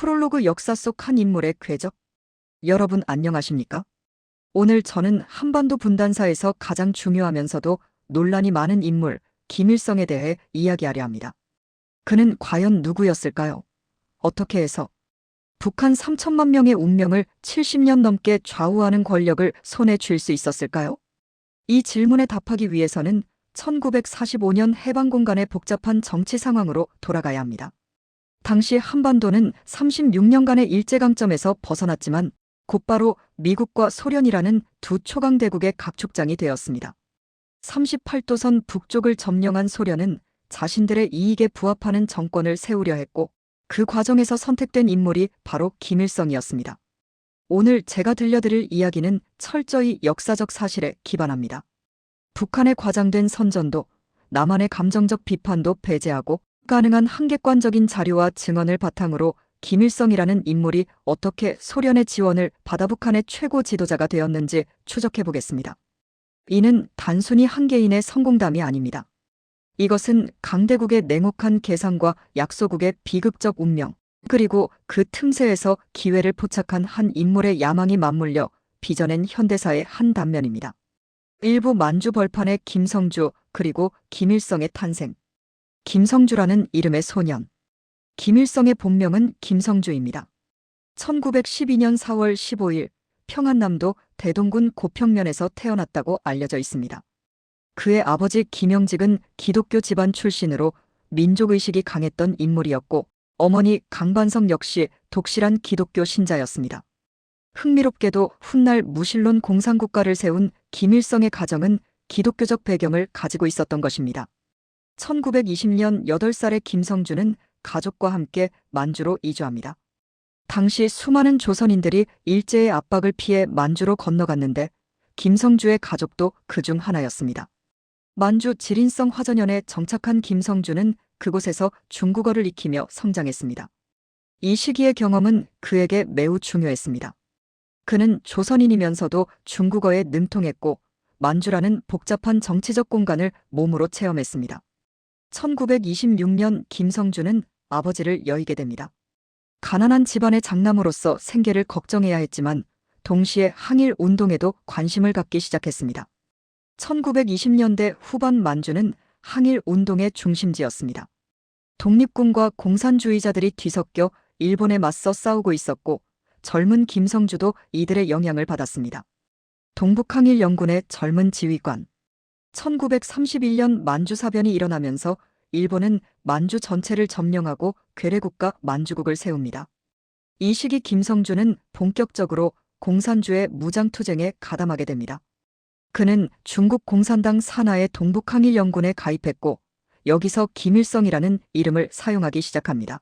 프롤로그 역사 속 한 인물의 궤적. 여러분 안녕하십니까? 오늘 저는 한반도 분단사에서 가장 중요하면서도 논란이 많은 인물, 김일성에 대해 이야기하려 합니다. 그는 과연 누구였을까요? 어떻게 해서 북한 3천만 명의 운명을 70년 넘게 좌우하는 권력을 손에 쥘 수 있었을까요? 이 질문에 답하기 위해서는 1945년 해방공간의 복잡한 정치 상황으로 돌아가야 합니다. 당시 한반도는 36년간의 일제강점에서 벗어났지만 곧바로 미국과 소련이라는 두 초강대국의 각축장이 되었습니다. 38도선 북쪽을 점령한 소련은 자신들의 이익에 부합하는 정권을 세우려 했고 그 과정에서 선택된 인물이 바로 김일성이었습니다. 오늘 제가 들려드릴 이야기는 철저히 역사적 사실에 기반합니다. 북한에 과장된 선전도, 남한의 감정적 비판도 배제하고 가능한 한 객관적인 자료와 증언을 바탕으로 김일성이라는 인물이 어떻게 소련의 지원을 받아 북한의 최고 지도자가 되었는지 추적해 보겠습니다. 이는 단순히 한 개인의 성공담이 아닙니다. 이것은 강대국의 냉혹한 계산과 약소국의 비극적 운명, 그리고 그 틈새에서 기회를 포착한 한 인물의 야망이 맞물려 빚어낸 현대사의 한 단면입니다. 일부 만주 벌판의 김성주, 그리고 김일성의 탄생. 김성주라는 이름의 소년. 김일성의 본명은 김성주입니다. 1912년 4월 15일 평안남도 대동군 고평면에서 태어났다고 알려져 있습니다. 그의 아버지 김영직은 기독교 집안 출신으로 민족의식이 강했던 인물이었고 어머니 강반성 역시 독실한 기독교 신자였습니다. 흥미롭게도 훗날 무신론 공산국가를 세운 김일성의 가정은 기독교적 배경을 가지고 있었던 것입니다. 1920년 8살의 김성주는 가족과 함께 만주로 이주합니다. 당시 수많은 조선인들이 일제의 압박을 피해 만주로 건너갔는데 김성주의 가족도 그중 하나였습니다. 만주 지린성 화전연에 정착한 김성주는 그곳에서 중국어를 익히며 성장했습니다. 이 시기의 경험은 그에게 매우 중요했습니다. 그는 조선인이면서도 중국어에 능통했고 만주라는 복잡한 정치적 공간을 몸으로 체험했습니다. 1926년 김성주는 아버지를 여의게 됩니다. 가난한 집안의 장남으로서 생계를 걱정해야 했지만 동시에 항일 운동에도 관심을 갖기 시작했습니다. 1920년대 후반 만주는 항일 운동의 중심지였습니다. 독립군과 공산주의자들이 뒤섞여 일본에 맞서 싸우고 있었고 젊은 김성주도 이들의 영향을 받았습니다. 동북항일연군의 젊은 지휘관. 1931년 만주사변이 일어나면서 일본은 만주 전체를 점령하고 괴뢰국가 만주국을 세웁니다. 이 시기 김성주는 본격적으로 공산주의 무장투쟁에 가담하게 됩니다. 그는 중국 공산당 산하의 동북항일연군에 가입했고 여기서 김일성이라는 이름을 사용하기 시작합니다.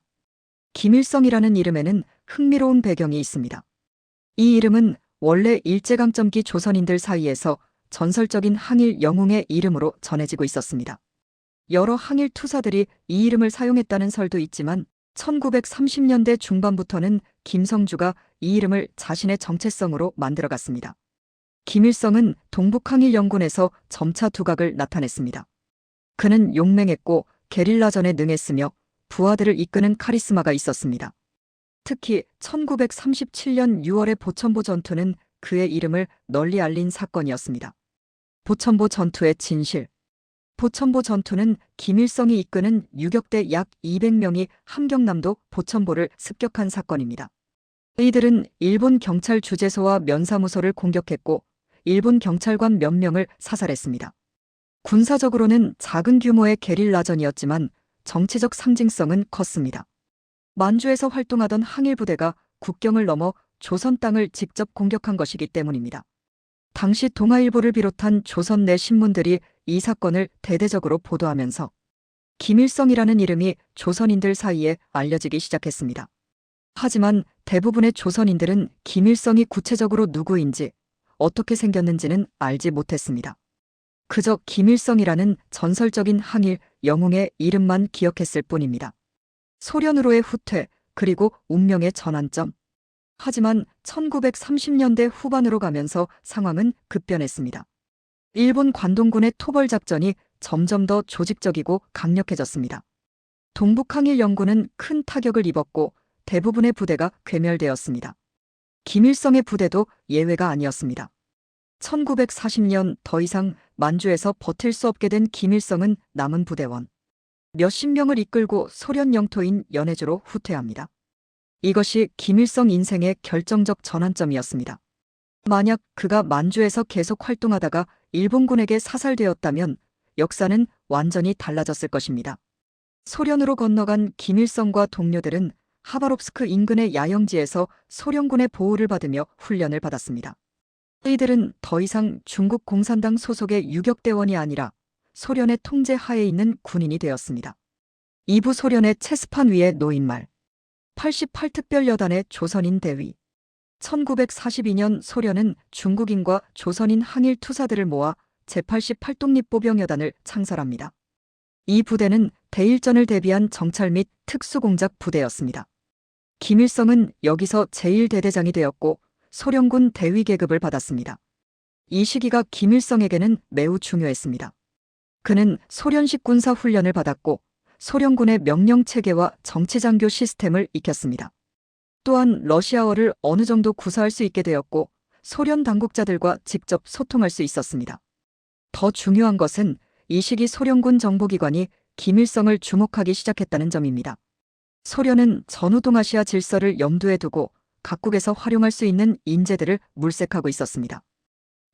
김일성이라는 이름에는 흥미로운 배경이 있습니다. 이 이름은 원래 일제강점기 조선인들 사이에서 전설적인 항일 영웅의 이름으로 전해지고 있었습니다. 여러 항일 투사들이 이 이름을 사용했다는 설도 있지만 1930년대 중반부터는 김성주가 이 이름을 자신의 정체성으로 만들어갔습니다. 김일성은 동북항일연군에서 점차 두각을 나타냈습니다. 그는 용맹했고 게릴라전에 능했으며 부하들을 이끄는 카리스마가 있었습니다. 특히 1937년 6월의 보천보 전투는 그의 이름을 널리 알린 사건이었습니다. 보천보 전투의 진실. 보천보 전투는 김일성이 이끄는 유격대 약 200명이 함경남도 보천보를 습격한 사건입니다. 이들은 일본 경찰 주재소와 면사무소를 공격했고 일본 경찰관 몇 명을 사살했습니다. 군사적으로는 작은 규모의 게릴라전이었지만 정치적 상징성은 컸습니다. 만주에서 활동하던 항일부대가 국경을 넘어 조선 땅을 직접 공격한 것이기 때문입니다. 당시 동아일보를 비롯한 조선 내 신문들이 이 사건을 대대적으로 보도하면서 김일성이라는 이름이 조선인들 사이에 알려지기 시작했습니다. 하지만 대부분의 조선인들은 김일성이 구체적으로 누구인지 어떻게 생겼는지는 알지 못했습니다. 그저 김일성이라는 전설적인 항일 영웅의 이름만 기억했을 뿐입니다. 소련으로의 후퇴, 그리고 운명의 전환점. 하지만 1930년대 후반으로 가면서 상황은 급변했습니다. 일본 관동군의 토벌작전이 점점 더 조직적이고 강력해졌습니다. 동북항일연군은 큰 타격을 입었고 대부분의 부대가 괴멸되었습니다. 김일성의 부대도 예외가 아니었습니다. 1940년 더 이상 만주에서 버틸 수 없게 된 김일성은 남은 부대원 몇십 명을 이끌고 소련 영토인 연해주로 후퇴합니다. 이것이 김일성 인생의 결정적 전환점이었습니다. 만약 그가 만주에서 계속 활동하다가 일본군에게 사살되었다면 역사는 완전히 달라졌을 것입니다. 소련으로 건너간 김일성과 동료들은 하바롭스크 인근의 야영지에서 소련군의 보호를 받으며 훈련을 받았습니다. 이들은 더 이상 중국 공산당 소속의 유격대원이 아니라 소련의 통제 하에 있는 군인이 되었습니다. 이부 소련의 체스판 위에 놓인 말 88특별여단의 조선인 대위 1942년 소련은 중국인과 조선인 항일 투사들을 모아 제88독립보병여단을 창설합니다. 이 부대는 대일전을 대비한 정찰 및 특수공작 부대였습니다. 김일성은 여기서 제1대대장이 되었고 소련군 대위 계급을 받았습니다. 이 시기가 김일성에게는 매우 중요했습니다. 그는 소련식 군사 훈련을 받았고 소련군의 명령체계와 정치장교 시스템을 익혔습니다. 또한 러시아어를 어느 정도 구사할 수 있게 되었고 소련 당국자들과 직접 소통할 수 있었습니다. 더 중요한 것은 이 시기 소련군 정보기관이 김일성을 주목하기 시작했다는 점입니다. 소련은 전후동아시아 질서를 염두에 두고 각국에서 활용할 수 있는 인재들을 물색하고 있었습니다.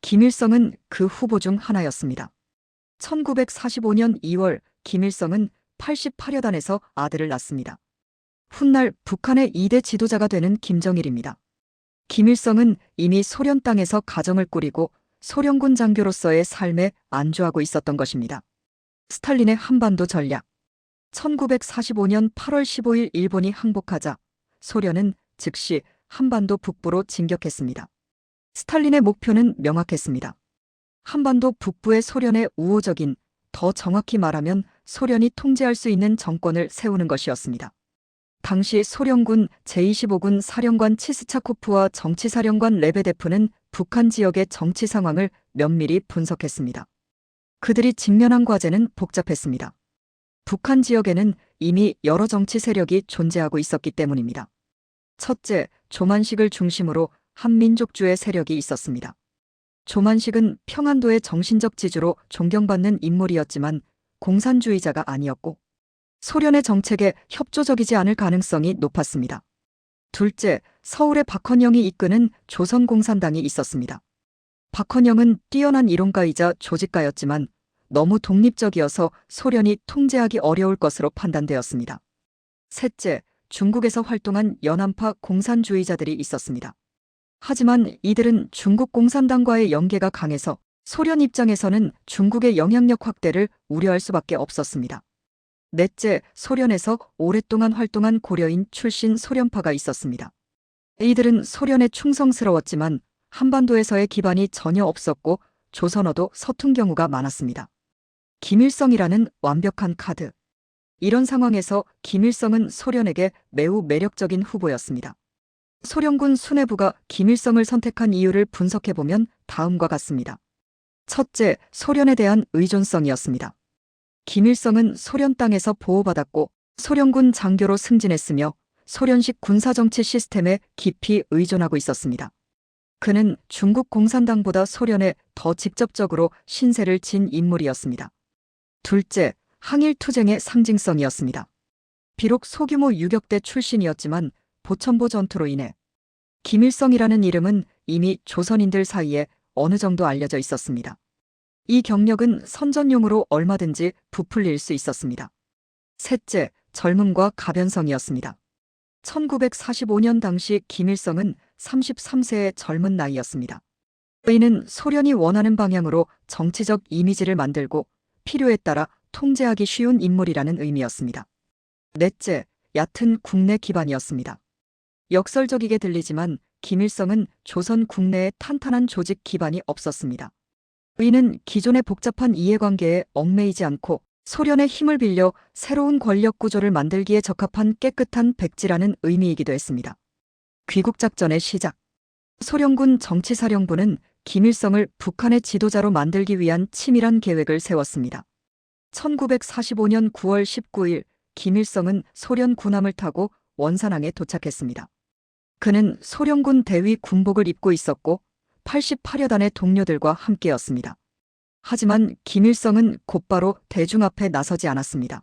김일성은 그 후보 중 하나였습니다. 1945년 2월 김일성은 88여단에서 아들을 낳습니다. 훗날 북한의 2대 지도자가 되는 김정일입니다. 김일성은 이미 소련 땅에서 가정을 꾸리고 소련군 장교로서의 삶에 안주하고 있었던 것입니다. 스탈린의 한반도 전략 1945년 8월 15일 일본이 항복하자 소련은 즉시 한반도 북부로 진격했습니다. 스탈린의 목표는 명확했습니다. 한반도 북부의 소련의 우호적인, 더 정확히 말하면 소련이 통제할 수 있는 정권을 세우는 것이었습니다. 당시 소련군 제25군 사령관 치스차코프와 정치사령관 레베데프는 북한 지역의 정치 상황을 면밀히 분석했습니다. 그들이 직면한 과제는 복잡했습니다. 북한 지역에는 이미 여러 정치 세력이 존재하고 있었기 때문입니다. 첫째, 조만식을 중심으로 한민족주의 세력이 있었습니다. 조만식은 평안도의 정신적 지주로 존경받는 인물이었지만 공산주의자가 아니었고 소련의 정책에 협조적이지 않을 가능성이 높았습니다. 둘째, 서울의 박헌영이 이끄는 조선공산당이 있었습니다. 박헌영은 뛰어난 이론가이자 조직가였지만 너무 독립적이어서 소련이 통제하기 어려울 것으로 판단되었습니다. 셋째, 중국에서 활동한 연안파 공산주의자들이 있었습니다. 하지만 이들은 중국 공산당과의 연계가 강해서 소련 입장에서는 중국의 영향력 확대를 우려할 수밖에 없었습니다. 넷째, 소련에서 오랫동안 활동한 고려인 출신 소련파가 있었습니다. 이들은 소련에 충성스러웠지만 한반도에서의 기반이 전혀 없었고 조선어도 서툰 경우가 많았습니다. 김일성이라는 완벽한 카드. 이런 상황에서 김일성은 소련에게 매우 매력적인 후보였습니다. 소련군 수뇌부가 김일성을 선택한 이유를 분석해보면 다음과 같습니다. 첫째, 소련에 대한 의존성이었습니다. 김일성은 소련 땅에서 보호받았고 소련군 장교로 승진했으며 소련식 군사정치 시스템에 깊이 의존하고 있었습니다. 그는 중국 공산당보다 소련에 더 직접적으로 신세를 진 인물이었습니다. 둘째, 항일투쟁의 상징성이었습니다. 비록 소규모 유격대 출신이었지만 보천보 전투로 인해 김일성이라는 이름은 이미 조선인들 사이에 어느 정도 알려져 있었습니다. 이 경력은 선전용으로 얼마든지 부풀릴 수 있었습니다. 셋째, 젊음과 가변성이었습니다. 1945년 당시 김일성은 33세의 젊은 나이였습니다. 이는 소련이 원하는 방향으로 정치적 이미지를 만들고 필요에 따라 통제하기 쉬운 인물이라는 의미였습니다. 넷째, 얕은 국내 기반이었습니다. 역설적이게 들리지만 김일성은 조선 국내에 탄탄한 조직 기반이 없었습니다. 이는 기존의 복잡한 이해관계에 얽매이지 않고 소련의 힘을 빌려 새로운 권력 구조를 만들기에 적합한 깨끗한 백지라는 의미이기도 했습니다. 귀국작전의 시작. 소련군 정치사령부는 김일성을 북한의 지도자로 만들기 위한 치밀한 계획을 세웠습니다. 1945년 9월 19일 김일성은 소련 군함을 타고 원산항에 도착했습니다. 그는 소련군 대위 군복을 입고 있었고 88여 단의 동료들과 함께였습니다. 하지만 김일성은 곧바로 대중 앞에 나서지 않았습니다.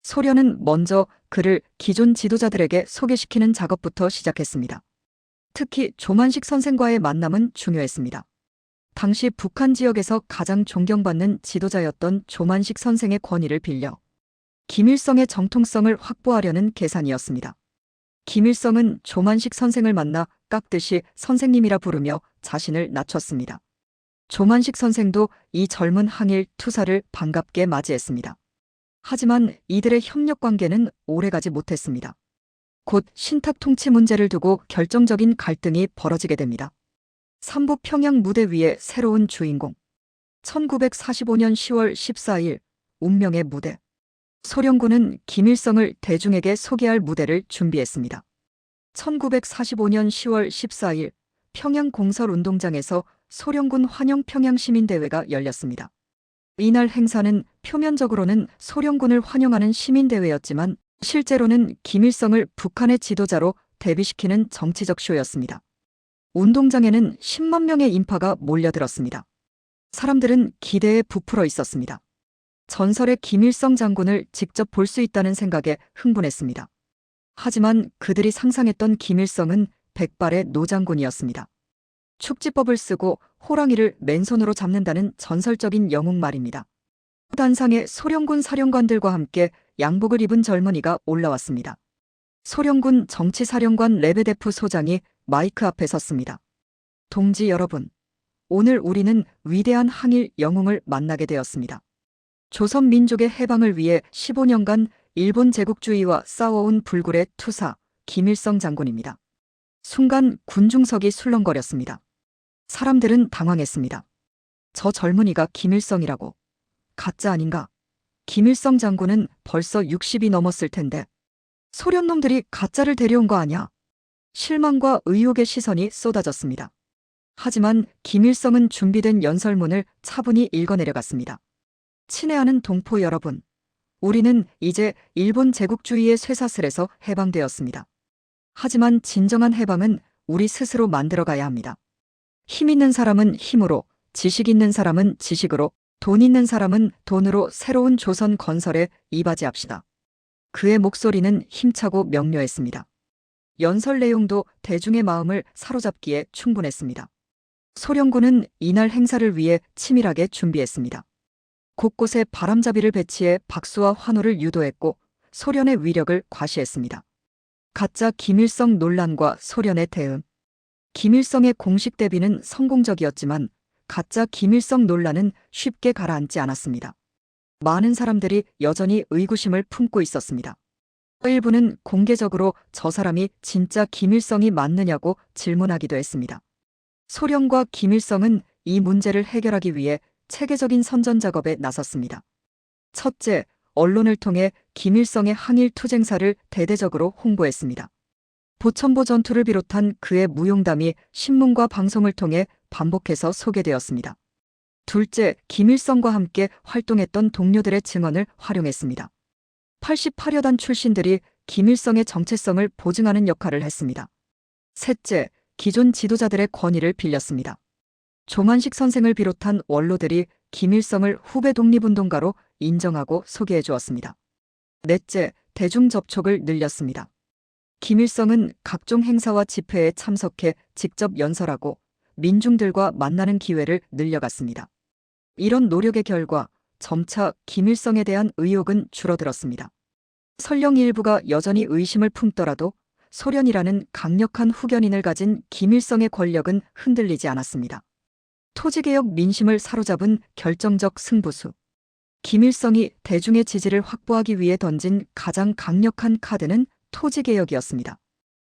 소련은 먼저 그를 기존 지도자들에게 소개시키는 작업부터 시작했습니다. 특히 조만식 선생과의 만남은 중요했습니다. 당시 북한 지역에서 가장 존경받는 지도자였던 조만식 선생의 권위를 빌려 김일성의 정통성을 확보하려는 계산이었습니다. 김일성은 조만식 선생을 만나 깍듯이 선생님이라 부르며 자신을 낮췄습니다. 조만식 선생도 이 젊은 항일 투사를 반갑게 맞이했습니다. 하지만 이들의 협력 관계는 오래가지 못했습니다. 곧 신탁 통치 문제를 두고 결정적인 갈등이 벌어지게 됩니다. 삼부 평양 무대 위의 새로운 주인공. 1945년 10월 14일 운명의 무대. 소련군은 김일성을 대중에게 소개할 무대를 준비했습니다. 1945년 10월 14일 평양 공설운동장에서 소련군 환영 평양시민대회가 열렸습니다. 이날 행사는 표면적으로는 소련군을 환영하는 시민대회였지만 실제로는 김일성을 북한의 지도자로 데뷔시키는 정치적 쇼였습니다. 운동장에는 10만 명의 인파가 몰려들었습니다. 사람들은 기대에 부풀어 있었습니다. 전설의 김일성 장군을 직접 볼 수 있다는 생각에 흥분했습니다. 하지만 그들이 상상했던 김일성은 백발의 노장군이었습니다. 축지법을 쓰고 호랑이를 맨손으로 잡는다는 전설적인 영웅 말입니다. 단상에 소련군 사령관들과 함께 양복을 입은 젊은이가 올라왔습니다. 소련군 정치사령관 레베데프 소장이 마이크 앞에 섰습니다. 동지 여러분, 오늘 우리는 위대한 항일 영웅을 만나게 되었습니다. 조선 민족의 해방을 위해 15년간 일본 제국주의와 싸워온 불굴의 투사 김일성 장군입니다. 순간 군중석이 술렁거렸습니다. 사람들은 당황했습니다. 저 젊은이가 김일성이라고. 가짜 아닌가? 김일성 장군은 벌써 60이 넘었을 텐데. 소련 놈들이 가짜를 데려온 거 아냐? 실망과 의혹의 시선이 쏟아졌습니다. 하지만 김일성은 준비된 연설문을 차분히 읽어내려갔습니다. 친애하는 동포 여러분, 우리는 이제 일본 제국주의의 쇠사슬에서 해방되었습니다. 하지만 진정한 해방은 우리 스스로 만들어가야 합니다. 힘 있는 사람은 힘으로, 지식 있는 사람은 지식으로, 돈 있는 사람은 돈으로 새로운 조선 건설에 이바지합시다. 그의 목소리는 힘차고 명료했습니다. 연설 내용도 대중의 마음을 사로잡기에 충분했습니다. 소련군은 이날 행사를 위해 치밀하게 준비했습니다. 곳곳에 바람잡이를 배치해 박수와 환호를 유도했고 소련의 위력을 과시했습니다. 가짜 김일성 논란과 소련의 대응. 김일성의 공식 데뷔는 성공적이었지만 가짜 김일성 논란은 쉽게 가라앉지 않았습니다. 많은 사람들이 여전히 의구심을 품고 있었습니다. 일부는 공개적으로 저 사람이 진짜 김일성이 맞느냐고 질문하기도 했습니다. 소련과 김일성은 이 문제를 해결하기 위해 체계적인 선전 작업에 나섰습니다. 첫째, 언론을 통해 김일성의 항일 투쟁사를 대대적으로 홍보했습니다. 보천보 전투를 비롯한 그의 무용담이 신문과 방송을 통해 반복해서 소개되었습니다. 둘째, 김일성과 함께 활동했던 동료들의 증언을 활용했습니다. 88여 단 출신들이 김일성의 정체성을 보증하는 역할을 했습니다. 셋째, 기존 지도자들의 권위를 빌렸습니다. 조만식 선생을 비롯한 원로들이 김일성을 후배 독립운동가로 인정하고 소개해 주었습니다. 넷째, 대중 접촉을 늘렸습니다. 김일성은 각종 행사와 집회에 참석해 직접 연설하고 민중들과 만나는 기회를 늘려갔습니다. 이런 노력의 결과 점차 김일성에 대한 의혹은 줄어들었습니다. 설령 일부가 여전히 의심을 품더라도 소련이라는 강력한 후견인을 가진 김일성의 권력은 흔들리지 않았습니다. 토지개혁 민심을 사로잡은 결정적 승부수. 김일성이 대중의 지지를 확보하기 위해 던진 가장 강력한 카드는 토지개혁이었습니다.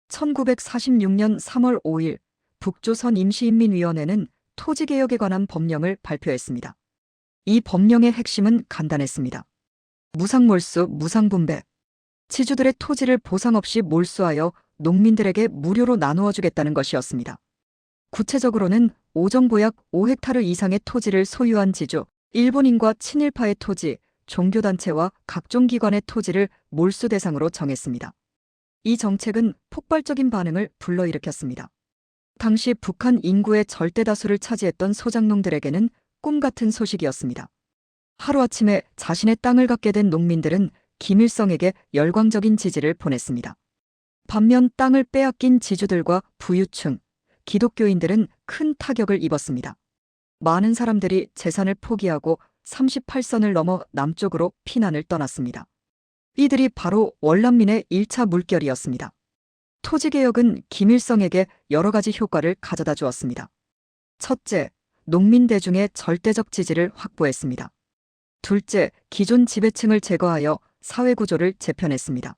1946년 3월 5일 북조선 임시인민위원회는 토지개혁에 관한 법령을 발표했습니다. 이 법령의 핵심은 간단했습니다. 무상몰수, 무상분배. 지주들의 토지를 보상 없이 몰수하여 농민들에게 무료로 나누어 주겠다는 것이었습니다. 구체적으로는 오정보약 5헥타르 이상의 토지를 소유한 지주, 일본인과 친일파의 토지, 종교단체와 각종 기관의 토지를 몰수 대상으로 정했습니다. 이 정책은 폭발적인 반응을 불러일으켰습니다. 당시 북한 인구의 절대 다수를 차지했던 소작농들에게는 꿈 같은 소식이었습니다. 하루아침에 자신의 땅을 갖게 된 농민들은 김일성에게 열광적인 지지를 보냈습니다. 반면 땅을 빼앗긴 지주들과 부유층, 기독교인들은 큰 타격을 입었습니다. 많은 사람들이 재산을 포기하고 38선을 넘어 남쪽으로 피난을 떠났습니다. 이들이 바로 월남민의 1차 물결이었습니다. 토지개혁은 김일성에게 여러 가지 효과를 가져다 주었습니다. 첫째, 농민 대중의 절대적 지지를 확보했습니다. 둘째, 기존 지배층을 제거하여 사회구조를 재편했습니다.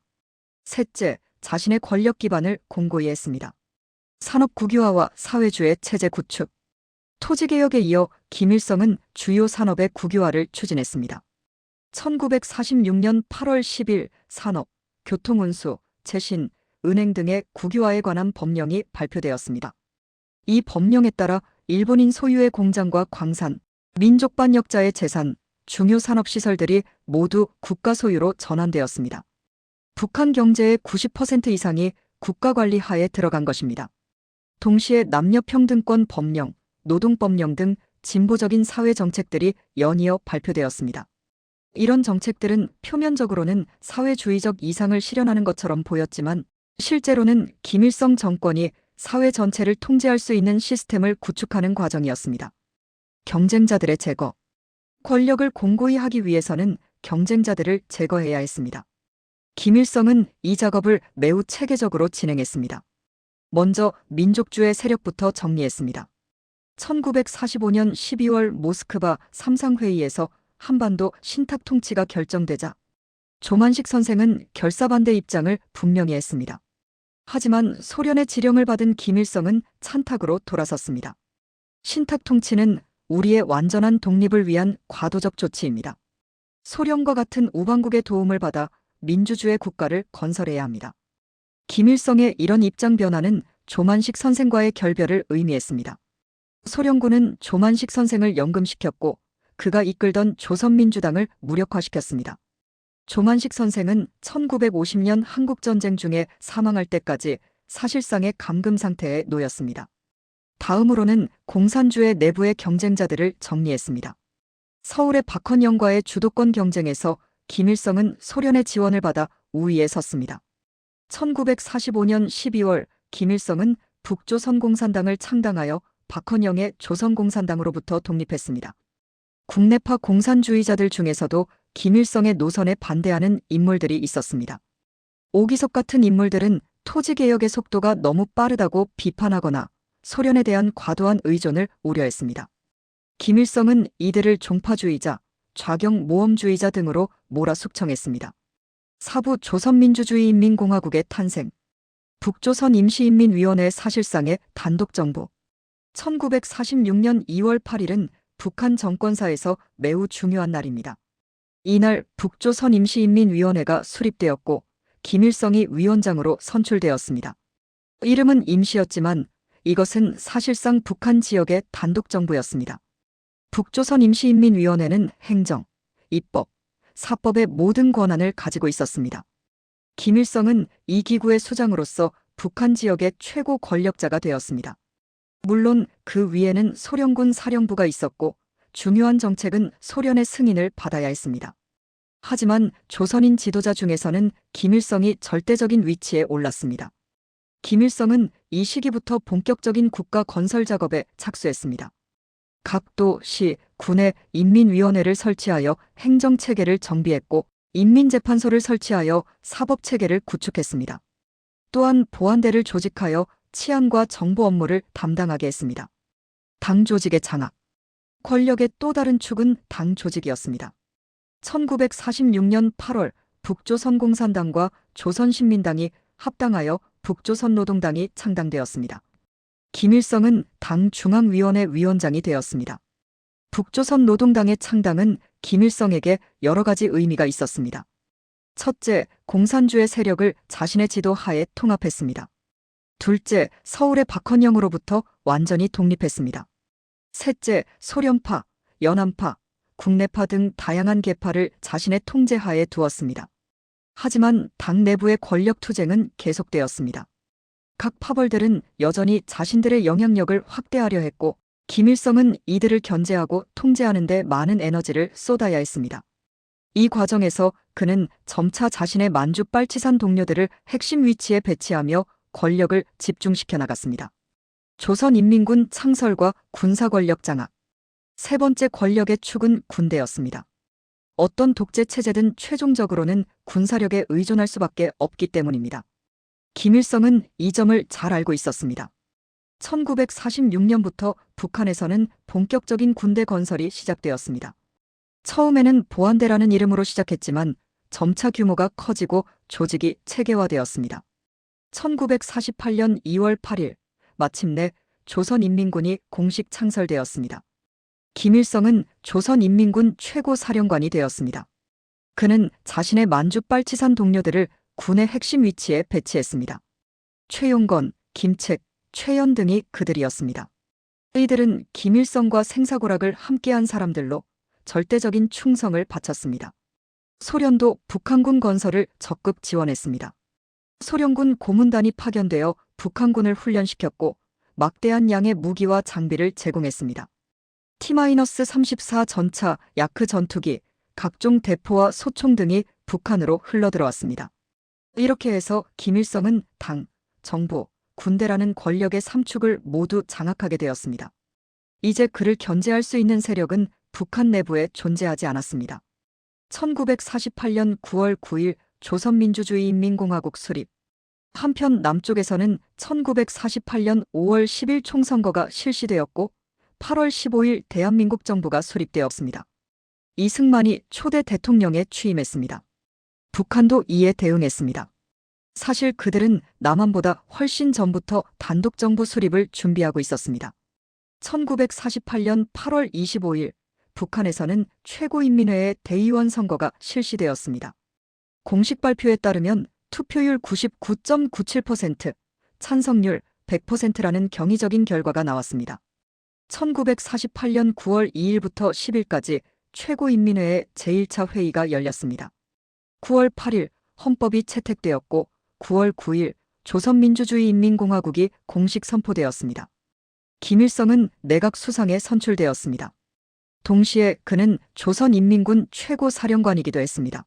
셋째, 자신의 권력 기반을 공고히 했습니다. 산업 국유화와 사회주의 체제 구축. 토지개혁에 이어 김일성은 주요 산업의 국유화를 추진했습니다. 1946년 8월 10일 산업, 교통운수, 재신, 은행 등의 국유화에 관한 법령이 발표되었습니다. 이 법령에 따라 일본인 소유의 공장과 광산, 민족 반역자의 재산, 중요 산업시설들이 모두 국가 소유로 전환되었습니다. 북한 경제의 90% 이상이 국가관리 하에 들어간 것입니다. 동시에 남녀평등권 법령, 노동법령 등 진보적인 사회정책들이 연이어 발표되었습니다. 이런 정책들은 표면적으로는 사회주의적 이상을 실현하는 것처럼 보였지만 실제로는 김일성 정권이 사회 전체를 통제할 수 있는 시스템을 구축하는 과정이었습니다. 경쟁자들의 제거. 권력을 공고히 하기 위해서는 경쟁자들을 제거해야 했습니다. 김일성은 이 작업을 매우 체계적으로 진행했습니다. 먼저 민족주의 세력부터 정리했습니다. 1945년 12월 모스크바 삼상회의에서 한반도 신탁 통치가 결정되자 조만식 선생은 결사반대 입장을 분명히 했습니다. 하지만 소련의 지령을 받은 김일성은 찬탁으로 돌아섰습니다. 신탁 통치는 우리의 완전한 독립을 위한 과도적 조치입니다. 소련과 같은 우방국의 도움을 받아 민주주의 국가를 건설해야 합니다. 김일성의 이런 입장 변화는 조만식 선생과의 결별을 의미했습니다. 소련군은 조만식 선생을 연금시켰고 그가 이끌던 조선민주당을 무력화시켰습니다. 조만식 선생은 1950년 한국전쟁 중에 사망할 때까지 사실상의 감금 상태에 놓였습니다. 다음으로는 공산주의 내부의 경쟁자들을 정리했습니다. 서울의 박헌영과의 주도권 경쟁에서 김일성은 소련의 지원을 받아 우위에 섰습니다. 1945년 12월 김일성은 북조선공산당을 창당하여 박헌영의 조선공산당으로부터 독립했습니다. 국내파 공산주의자들 중에서도 김일성의 노선에 반대하는 인물들이 있었습니다. 오기석 같은 인물들은 토지개혁의 속도가 너무 빠르다고 비판하거나 소련에 대한 과도한 의존을 우려했습니다. 김일성은 이들을 종파주의자, 좌경모험주의자 등으로 몰아숙청했습니다. 사부 조선민주주의인민공화국의 탄생, 북조선 임시인민위원회 사실상의 단독정부. 1946년 2월 8일은 북한 정권사에서 매우 중요한 날입니다. 이날 북조선 임시인민위원회가 수립되었고 김일성이 위원장으로 선출되었습니다. 이름은 임시였지만 이것은 사실상 북한 지역의 단독정부였습니다. 북조선 임시인민위원회는 행정, 입법, 사법의 모든 권한을 가지고 있었습니다. 김일성은 이 기구의 수장으로서 북한 지역의 최고 권력자가 되었습니다. 물론 그 위에는 소련군 사령부가 있었고 중요한 정책은 소련의 승인을 받아야 했습니다. 하지만 조선인 지도자 중에서는 김일성이 절대적인 위치에 올랐습니다. 김일성은 이 시기부터 본격적인 국가 건설 작업에 착수했습니다. 각 도, 시, 군에 인민위원회를 설치하여 행정체계를 정비했고 인민재판소를 설치하여 사법체계를 구축했습니다. 또한 보안대를 조직하여 치안과 정보 업무를 담당하게 했습니다. 당 조직의 장악. 권력의 또 다른 축은 당 조직이었습니다. 1946년 8월 북조선공산당과 조선신민당이 합당하여 북조선노동당이 창당되었습니다. 김일성은 당 중앙위원회 위원장이 되었습니다. 북조선노동당의 창당은 김일성에게 여러 가지 의미가 있었습니다. 첫째, 공산주의 세력을 자신의 지도 하에 통합했습니다. 둘째, 서울의 박헌영으로부터 완전히 독립했습니다. 셋째, 소련파, 연안파, 국내파 등 다양한 계파를 자신의 통제하에 두었습니다. 하지만 당 내부의 권력 투쟁은 계속되었습니다. 각 파벌들은 여전히 자신들의 영향력을 확대하려 했고, 김일성은 이들을 견제하고 통제하는 데 많은 에너지를 쏟아야 했습니다. 이 과정에서 그는 점차 자신의 만주 빨치산 동료들을 핵심 위치에 배치하며 권력을 집중시켜 나갔습니다. 조선인민군 창설과 군사 권력 장악. 세 번째 권력의 축은 군대였습니다. 어떤 독재 체제든 최종적으로는 군사력에 의존할 수밖에 없기 때문입니다. 김일성은 이 점을 잘 알고 있었습니다. 1946년부터 북한에서는 본격적인 군대 건설이 시작되었습니다. 처음에는 보안대라는 이름으로 시작했지만 점차 규모가 커지고 조직이 체계화되었습니다. 1948년 2월 8일 마침내 조선인민군이 공식 창설되었습니다. 김일성은 조선인민군 최고사령관이 되었습니다. 그는 자신의 만주 빨치산 동료들을 군의 핵심 위치에 배치했습니다. 최용건, 김책, 최연 등이 그들이었습니다. 이들은 김일성과 생사고락을 함께한 사람들로 절대적인 충성을 바쳤습니다. 소련도 북한군 건설을 적극 지원했습니다. 소련군 고문단이 파견되어 북한군을 훈련시켰고 막대한 양의 무기와 장비를 제공했습니다. T-34 전차, 야크 전투기, 각종 대포와 소총 등이 북한으로 흘러들어왔습니다. 이렇게 해서 김일성은 당, 정부, 군대라는 권력의 삼축을 모두 장악하게 되었습니다. 이제 그를 견제할 수 있는 세력은 북한 내부에 존재하지 않았습니다. 1948년 9월 9일 조선민주주의인민공화국 수립. 한편 남쪽에서는 1948년 5월 10일 총선거가 실시되었고 8월 15일 대한민국 정부가 수립되었습니다. 이승만이 초대 대통령에 취임했습니다. 북한도 이에 대응했습니다. 사실 그들은 남한보다 훨씬 전부터 단독정부 수립을 준비하고 있었습니다. 1948년 8월 25일 북한에서는 최고인민회의 대의원 선거가 실시되었습니다. 공식 발표에 따르면 투표율 99.97%, 찬성률 100%라는 경이적인 결과가 나왔습니다. 1948년 9월 2일부터 10일까지 최고인민회의 제1차 회의가 열렸습니다. 9월 8일 헌법이 채택되었고 9월 9일 조선민주주의인민공화국이 공식 선포되었습니다. 김일성은 내각 수상에 선출되었습니다. 동시에 그는 조선인민군 최고사령관이기도 했습니다.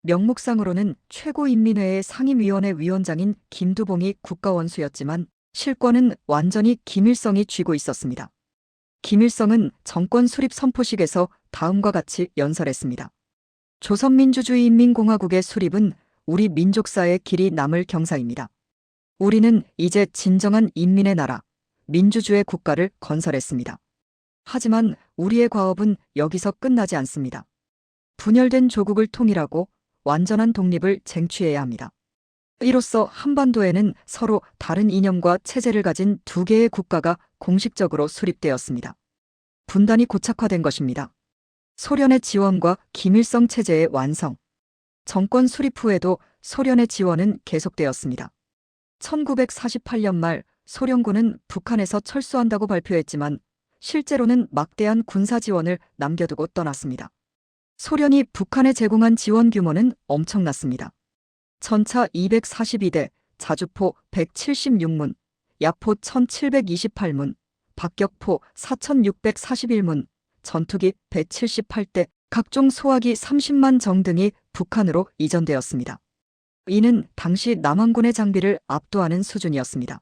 명목상으로는 최고인민회의 상임위원회 위원장인 김두봉이 국가원수였지만 실권은 완전히 김일성이 쥐고 있었습니다. 김일성은 정권 수립 선포식에서 다음과 같이 연설했습니다. 조선민주주의인민공화국의 수립은 우리 민족사의 길이 남을 경사입니다. 우리는 이제 진정한 인민의 나라, 민주주의 국가를 건설했습니다. 하지만 우리의 과업은 여기서 끝나지 않습니다. 분열된 조국을 통일하고 완전한 독립을 쟁취해야 합니다. 이로써 한반도에는 서로 다른 이념과 체제를 가진 두 개의 국가가 공식적으로 수립되었습니다. 분단이 고착화된 것입니다. 소련의 지원과 김일성 체제의 완성. 정권 수립 후에도 소련의 지원은 계속되었습니다. 1948년 말 소련군은 북한에서 철수한다고 발표했지만 실제로는 막대한 군사 지원을 남겨두고 떠났습니다. 소련이 북한에 제공한 지원 규모는 엄청났습니다. 전차 242대, 자주포 176문, 야포 1728문, 박격포 4641문, 전투기 178대, 각종 소화기 30만 정 등이 북한으로 이전되었습니다. 이는 당시 남한군의 장비를 압도하는 수준이었습니다.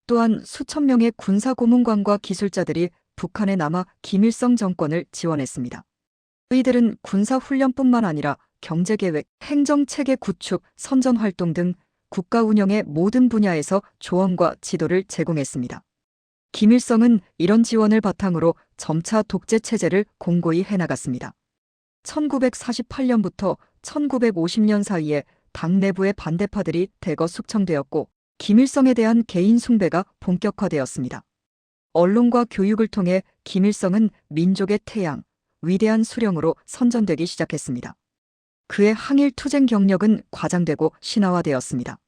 또한 수천 명의 군사 고문관과 기술자들이 북한에 남아 김일성 정권을 지원했습니다. 이들은 군사훈련뿐만 아니라 경제계획, 행정체계 구축, 선전활동 등 국가 운영의 모든 분야에서 조언과 지도를 제공했습니다. 김일성은 이런 지원을 바탕으로 점차 독재체제를 공고히 해나갔습니다. 1948년부터 1950년 사이에 당 내부의 반대파들이 대거 숙청되었고 김일성에 대한 개인 숭배가 본격화되었습니다. 언론과 교육을 통해 김일성은 민족의 태양, 위대한 수령으로 선전되기 시작했습니다. 그의 항일 투쟁 경력은 과장되고 신화화되었습니다.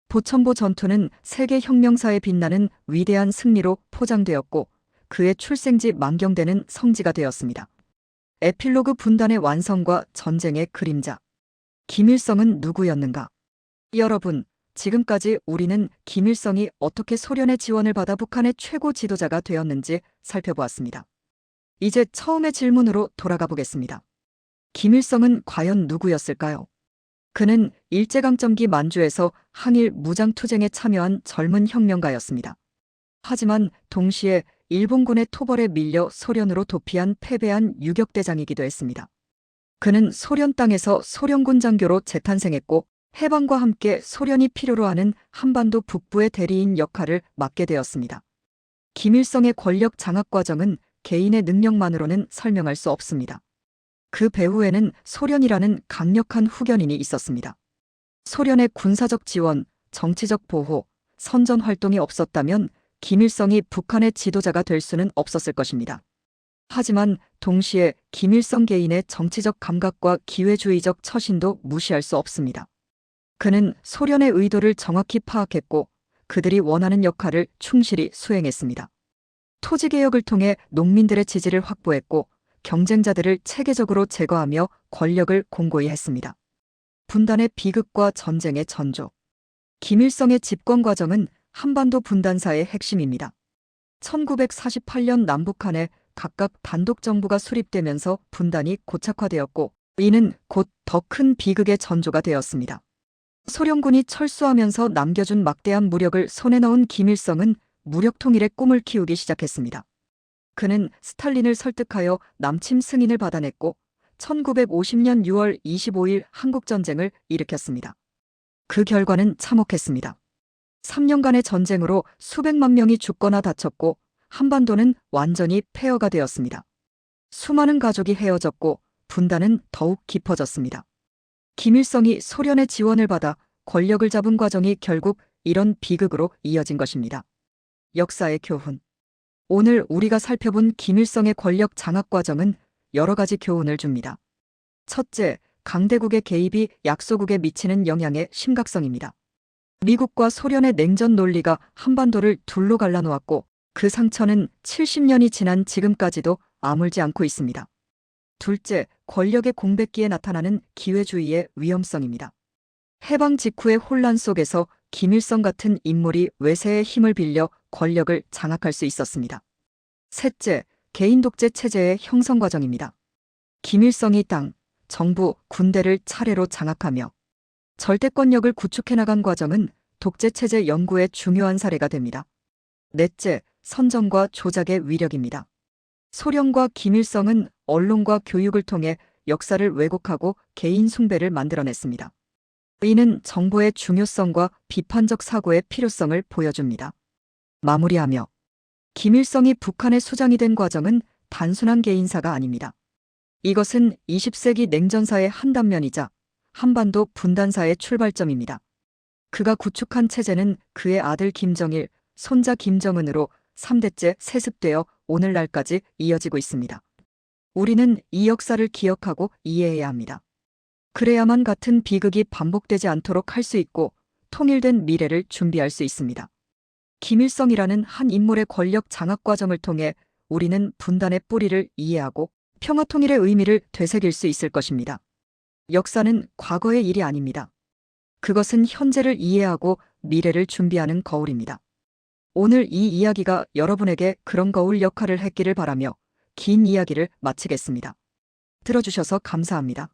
보천보 전투는 세계 혁명사에 빛나는 위대한 승리로 포장되었고 그의 출생지 만경대는 성지가 되었습니다. 에필로그 분단의 완성과 전쟁의 그림자. 김일성은 누구였는가? 여러분, 지금까지 우리는 김일성이 어떻게 소련의 지원을 받아 북한의 최고 지도자가 되었는지 살펴보았습니다. 이제 처음의 질문으로 돌아가 보겠습니다. 김일성은 과연 누구였을까요? 그는 일제강점기 만주에서 항일 무장투쟁에 참여한 젊은 혁명가였습니다. 하지만 동시에 일본군의 토벌에 밀려 소련으로 도피한 패배한 유격대장이기도 했습니다. 그는 소련 땅에서 소련군 장교로 재탄생했고 해방과 함께 소련이 필요로 하는 한반도 북부의 대리인 역할을 맡게 되었습니다. 김일성의 권력 장악 과정은 개인의 능력만으로는 설명할 수 없습니다. 그 배후에는 소련이라는 강력한 후견인이 있었습니다. 소련의 군사적 지원, 정치적 보호, 선전 활동이 없었다면 김일성이 북한의 지도자가 될 수는 없었을 것입니다. 하지만 동시에 김일성 개인의 정치적 감각과 기회주의적 처신도 무시할 수 없습니다. 그는 소련의 의도를 정확히 파악했고 그들이 원하는 역할을 충실히 수행했습니다. 토지개혁을 통해 농민들의 지지를 확보했고 경쟁자들을 체계적으로 제거하며 권력을 공고히 했습니다. 분단의 비극과 전쟁의 전조. 김일성의 집권 과정은 한반도 분단사의 핵심입니다. 1948년 남북한에 각각 단독 정부가 수립되면서 분단이 고착화되었고 이는 곧 더 큰 비극의 전조가 되었습니다. 소련군이 철수하면서 남겨준 막대한 무력을 손에 넣은 김일성은 무력 통일의 꿈을 키우기 시작했습니다. 그는 스탈린을 설득하여 남침 승인을 받아냈고 1950년 6월 25일 한국전쟁을 일으켰습니다. 그 결과는 참혹했습니다. 3년간의 전쟁으로 수백만 명이 죽거나 다쳤고 한반도는 완전히 폐허가 되었습니다. 수많은 가족이 헤어졌고 분단은 더욱 깊어졌습니다. 김일성이 소련의 지원을 받아 권력을 잡은 과정이 결국 이런 비극으로 이어진 것입니다. 역사의 교훈. 오늘 우리가 살펴본 김일성의 권력 장악 과정은 여러 가지 교훈을 줍니다. 첫째, 강대국의 개입이 약소국에 미치는 영향의 심각성입니다. 미국과 소련의 냉전 논리가 한반도를 둘로 갈라놓았고 그 상처는 70년이 지난 지금까지도 아물지 않고 있습니다. 둘째, 권력의 공백기에 나타나는 기회주의의 위험성입니다. 해방 직후의 혼란 속에서 김일성 같은 인물이 외세의 힘을 빌려 권력을 장악할 수 있었습니다. 셋째, 개인 독재 체제의 형성 과정입니다. 김일성이 당, 정부, 군대를 차례로 장악하며 절대권력을 구축해 나간 과정은 독재 체제 연구의 중요한 사례가 됩니다. 넷째, 선전과 조작의 위력입니다. 소련과 김일성은 언론과 교육을 통해 역사를 왜곡하고 개인 숭배를 만들어냈습니다. 이는 정보의 중요성과 비판적 사고의 필요성을 보여줍니다. 마무리하며 김일성이 북한의 수장이 된 과정은 단순한 개인사가 아닙니다. 이것은 20세기 냉전사의 한 단면이자 한반도 분단사의 출발점입니다. 그가 구축한 체제는 그의 아들 김정일, 손자 김정은으로 3대째 세습되어 오늘날까지 이어지고 있습니다. 우리는 이 역사를 기억하고 이해해야 합니다. 그래야만 같은 비극이 반복되지 않도록 할 수 있고 통일된 미래를 준비할 수 있습니다. 김일성이라는 한 인물의 권력 장악 과정을 통해 우리는 분단의 뿌리를 이해하고 평화통일의 의미를 되새길 수 있을 것입니다. 역사는 과거의 일이 아닙니다. 그것은 현재를 이해하고 미래를 준비하는 거울입니다. 오늘 이 이야기가 여러분에게 그런 거울 역할을 했기를 바라며 긴 이야기를 마치겠습니다. 들어주셔서 감사합니다.